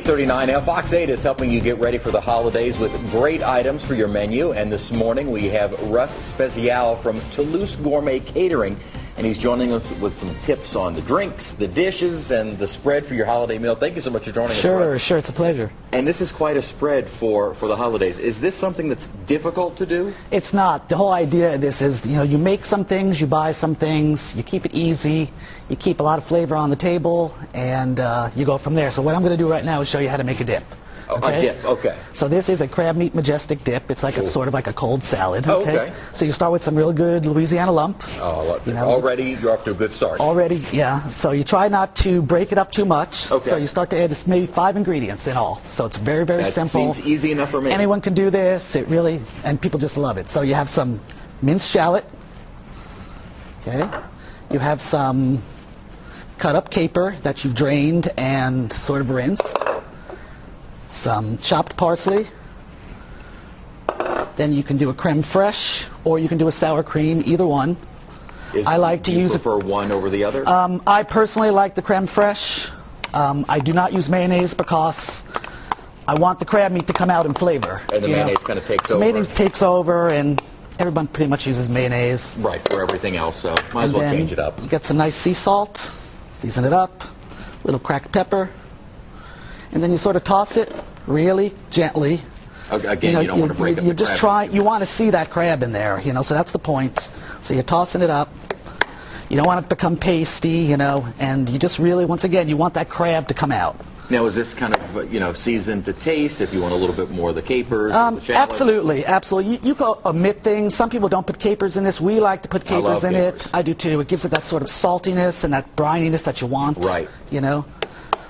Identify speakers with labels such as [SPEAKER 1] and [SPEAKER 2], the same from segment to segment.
[SPEAKER 1] 8:39 Fox 8 is helping you get ready for the holidays with great items for your menu. And this morning we have Russ Spezial from Toulouse Gourmet Catering, and he's joining us with some tips on the drinks, the dishes, and the spread for your holiday meal. Thank you so much for joining us.
[SPEAKER 2] Sure, it's a pleasure.
[SPEAKER 1] And this is quite a spread for the holidays. Is this something that's difficult to do?
[SPEAKER 2] It's not. The whole idea of this is, you make some things, you buy some things, you keep it easy, you keep a lot of flavor on the table, and you go from there. So what I'm going to do right now is show you how to make a dip.
[SPEAKER 1] Okay? A dip, okay.
[SPEAKER 2] So this is a crab meat majestic dip. It's like sort of like a cold salad.
[SPEAKER 1] Okay.
[SPEAKER 2] So you start with some real good Louisiana lump.
[SPEAKER 1] Oh, already you're off to a good start.
[SPEAKER 2] Already, yeah. So you try not to break it up too much.
[SPEAKER 1] Okay.
[SPEAKER 2] So you start to add maybe 5 ingredients in all. So it's very, very simple.
[SPEAKER 1] Seems easy enough for me.
[SPEAKER 2] Anyone can do this. It really, and people just love it. So you have some minced shallot. Okay. You have some cut up caper that you've drained and sort of rinsed. Some chopped parsley. Then you can do a creme fraiche, or you can do a sour cream, either one.
[SPEAKER 1] I like to use. Prefer one over the other?
[SPEAKER 2] I personally like the creme fraiche. I do not use mayonnaise because I want the crab meat to come out in flavor.
[SPEAKER 1] And the mayonnaise kind of takes over.
[SPEAKER 2] Mayonnaise takes over, and everyone pretty much uses mayonnaise.
[SPEAKER 1] Right, for everything else, so might as well change it up.
[SPEAKER 2] You get some nice sea salt, season it up, a little cracked pepper, and then you sort of toss it really gently.
[SPEAKER 1] Again, you don't want to break up the crab.
[SPEAKER 2] You want to see that crab in there, so that's the point. So you're tossing it up. You don't want it to become pasty, and you just really, once again, you want that crab to come out.
[SPEAKER 1] Now, is this kind of, seasoned to taste if you want a little bit more of the capers? The
[SPEAKER 2] absolutely, absolutely. You can omit things. Some people don't put capers in this. We like to put capers in it. I do too. It gives it that sort of saltiness and that brininess that you want.
[SPEAKER 1] Right.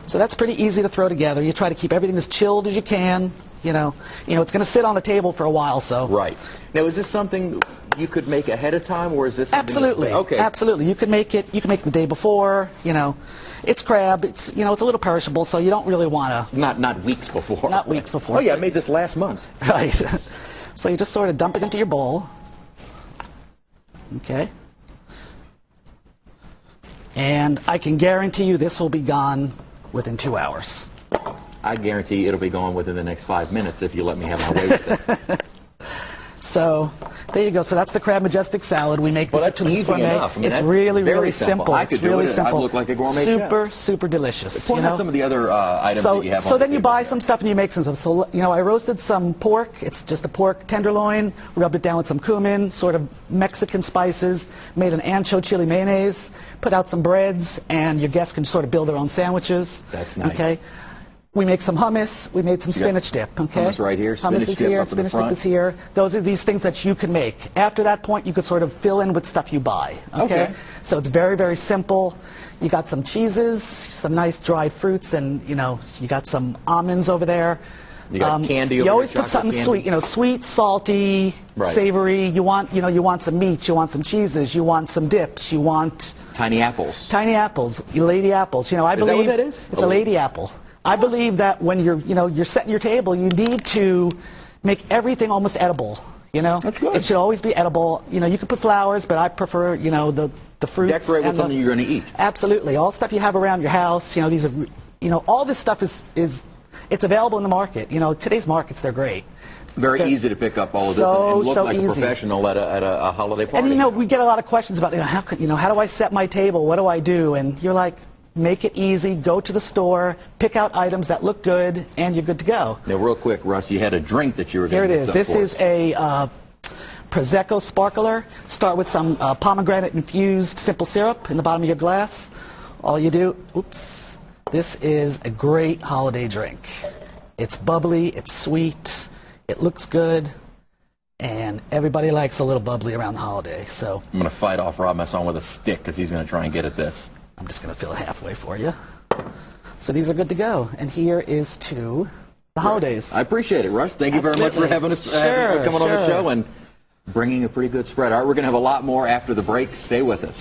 [SPEAKER 2] So that's pretty easy to throw together. You try to keep everything as chilled as you can. It's going to sit on the table for a while, so.
[SPEAKER 1] Right. Now, is this something you could make ahead of time, or is this
[SPEAKER 2] absolutely? Okay. Absolutely. You can make it. You can make it the day before. It's crab. It's a little perishable, so you don't really want to.
[SPEAKER 1] Not weeks before.
[SPEAKER 2] Not weeks before.
[SPEAKER 1] Oh yeah, I made this last month.
[SPEAKER 2] Right. So you just sort of dump it into your bowl. Okay. And I can guarantee you this will be gone within 2 hours.
[SPEAKER 1] I guarantee it'll be gone within the next 5 minutes if you let me have my way with it.
[SPEAKER 2] So there you go. So that's the crab majestic salad. We make this at Toulouse Gourmet. It's really, really simple.
[SPEAKER 1] I could do it. I look like a gourmet chef.
[SPEAKER 2] Super delicious.
[SPEAKER 1] Point out some of the other items that you have.
[SPEAKER 2] So then you buy some stuff and you make some stuff. So I roasted some pork. It's just a pork tenderloin. Rubbed it down with some cumin, sort of Mexican spices. Made an ancho chili mayonnaise. Put out some breads, and your guests can sort of build their own sandwiches.
[SPEAKER 1] That's nice.
[SPEAKER 2] Okay. We make some hummus. We made some spinach dip. Okay.
[SPEAKER 1] Hummus right here.
[SPEAKER 2] Hummus is here. Spinach dip is here. Those are these things that you can make. After that point, you could sort of fill in with stuff you buy. Okay. So it's very, very simple. You got some cheeses, some nice dried fruits, and you got some almonds over there.
[SPEAKER 1] You got candy over there.
[SPEAKER 2] You always put something sweet. Sweet, salty, savory. You want some meat. You want some cheeses. You want some dips. You want
[SPEAKER 1] tiny apples. Tiny apples.
[SPEAKER 2] Lady apples. I believe
[SPEAKER 1] that what that is?
[SPEAKER 2] It's a lady apple. I believe that when you're setting your table, you need to make everything almost edible.
[SPEAKER 1] That's good.
[SPEAKER 2] It should always be edible. You can put flowers, but I prefer the fruits.
[SPEAKER 1] Decorate with something you're going to eat.
[SPEAKER 2] Absolutely, all stuff you have around your house. These are all this stuff is it's available in the market. Today's markets, they're great.
[SPEAKER 1] Very easy to pick up all of this and look like a professional at a holiday party.
[SPEAKER 2] And we get a lot of questions about how do I set my table? What do I do? And you're like, make it easy. Go to the store, pick out items that look good, and you're good to go.
[SPEAKER 1] Now, real quick, Russ, you had a drink that you were going to
[SPEAKER 2] mix up for us. Here it is. This is a Prosecco sparkler. Start with some pomegranate infused simple syrup in the bottom of your glass. All you do, this is a great holiday drink. It's bubbly, it's sweet, it looks good, and everybody likes a little bubbly around the holiday. So
[SPEAKER 1] I'm going to fight off Rob Masson with a stick because he's going to try and get at this.
[SPEAKER 2] I'm just going to fill it halfway for you. So these are good to go. And here is to the holidays.
[SPEAKER 1] I appreciate it, Russ. Thank you very much for having us coming on the show and bringing a pretty good spread. All right, we're going to have a lot more after the break. Stay with us.